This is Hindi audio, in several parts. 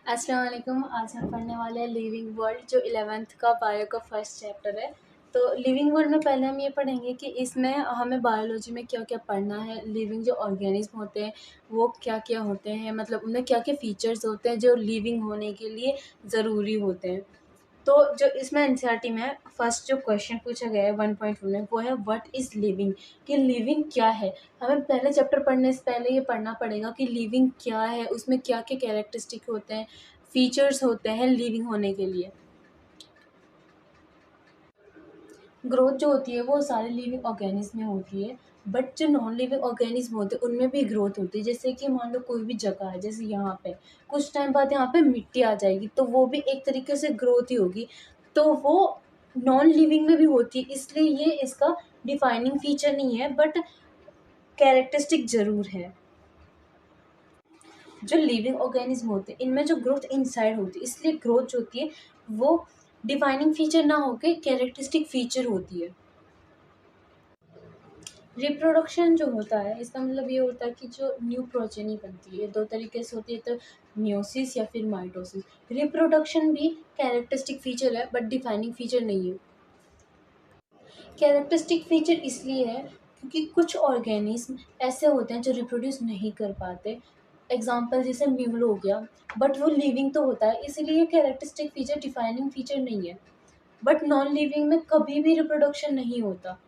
अस्सलाम वालेकुम। आज हम पढ़ने वाले हैं लिविंग वर्ल्ड, जो 11th का बायो का फर्स्ट चैप्टर है। तो लिविंग वर्ल्ड में पहले हम ये पढ़ेंगे कि इसमें हमें बायोलॉजी में क्या क्या पढ़ना है, लिविंग जो ऑर्गेनिज्म होते हैं वो क्या क्या होते हैं, मतलब उनमें क्या क्या फीचर्स होते हैं जो लिविंग होने के लिए ज़रूरी होते हैं। तो जो इसमें एनसीईआरटी में फर्स्ट जो क्वेश्चन पूछा गया है 1.1 में, वो है व्हाट इज़ लिविंग, कि लिविंग क्या है। हमें पहले चैप्टर पढ़ने से पहले ये पढ़ना पड़ेगा कि लिविंग क्या है, उसमें क्या क्या कैरेक्टरिस्टिक होते हैं, फीचर्स होते हैं लिविंग होने के लिए। ग्रोथ जो होती है वो सारे लिविंग ऑर्गेनिज्म में होती है, बट जो नॉन लिविंग ऑर्गेनिज्म होते हैं उनमें भी ग्रोथ होती है। जैसे कि मान लो कोई भी जगह है, जैसे यहाँ पे कुछ टाइम बाद यहाँ पे मिट्टी आ जाएगी, तो वो भी एक तरीके से ग्रोथ ही होगी। तो वो नॉन लिविंग में भी होती है, इसलिए ये इसका डिफाइनिंग फीचर नहीं है, बट कैरेक्टरिस्टिक ज़रूर है। जो लिविंग ऑर्गेनिज्म होते हैं इनमें जो ग्रोथ इनसाइड होती है, इसलिए ग्रोथ जो होती है वो डिफाइनिंग फीचर ना होकर कैरेक्टरिस्टिक फीचर होती है। रिप्रोडक्शन जो होता है इसका मतलब ये होता है कि जो न्यू प्रोजेनी बनती है, दो तरीके से होती है, तो मियोसिस या फिर माइटोसिस। रिप्रोडक्शन भी कैरेक्टरिस्टिक फीचर है, बट डिफाइनिंग फीचर नहीं है। कैरेक्टरिस्टिक फीचर इसलिए है क्योंकि कुछ ऑर्गेनिज्म ऐसे होते हैं जो रिप्रोड्यूस नहीं कर पाते। एग्जाम्पल जैसे म्यूल हो गया, बट वो लिविंग तो होता है, इसीलिए कैरेक्टरिस्टिक फीचर डिफाइनिंग फीचर नहीं है। बट नॉन लिविंग में कभी भी रिप्रोडक्शन नहीं होता।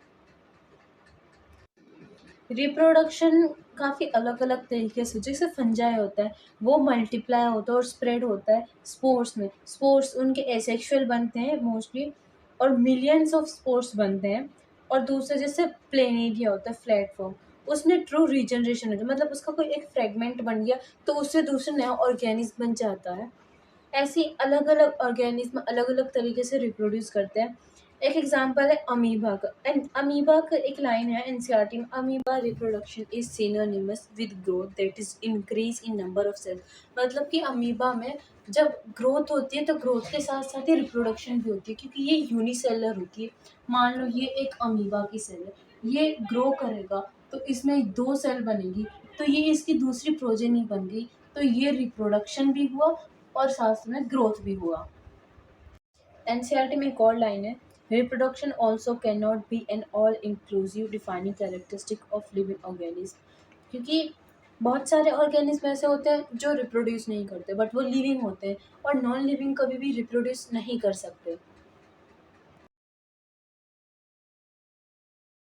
रिप्रोडक्शन काफ़ी अलग अलग तरीके से, जैसे फंजाई होता है वो मल्टीप्लाई होता है और स्प्रेड होता है स्पोर्स में। स्पोर्स उनके एसेक्सुअल बनते हैं मोस्टली, और मिलियंस ऑफ स्पोर्स बनते हैं। और दूसरे जैसे प्लेनेरिया होता है फ्लैट फॉर्म, उसमें ट्रू रीजनरेशन होता है, मतलब उसका कोई एक फ्रेगमेंट बन गया तो उससे दूसरे नया ऑर्गेनिज्म बन जाता है। ऐसी अलग अलग ऑर्गेनिज्म अलग अलग तरीके से रिप्रोड्यूस करते हैं। एक एग्जांपल है अमीबा का, एंड अमीबा का एक लाइन है एनसीईआरटी में, amoeba reproduction is synonymous with growth that is increase in number of cells. मतलब कि अमीबा में जब ग्रोथ होती है तो ग्रोथ के साथ साथ ही रिप्रोडक्शन भी होती है, क्योंकि ये यूनिसेलर होती है। मान लो ये एक अमीबा की सेल है, ये ग्रो करेगा तो इसमें दो सेल बनेगी, तो ये इसकी दूसरी प्रोजेनी बन गई, तो ये रिप्रोडक्शन भी हुआ और साथ में ग्रोथ भी हुआ। एनसीईआरटी में एक और लाइन है, reproduction also can not be an all inclusive defining characteristic of living organism. क्योंकि बहुत सारे ऑर्गेनिज्म ऐसे होते हैं जो रिप्रोड्यूस नहीं करते, बट वो लिविंग होते हैं, और नॉन लिविंग कभी भी रिप्रोड्यूस नहीं कर सकते।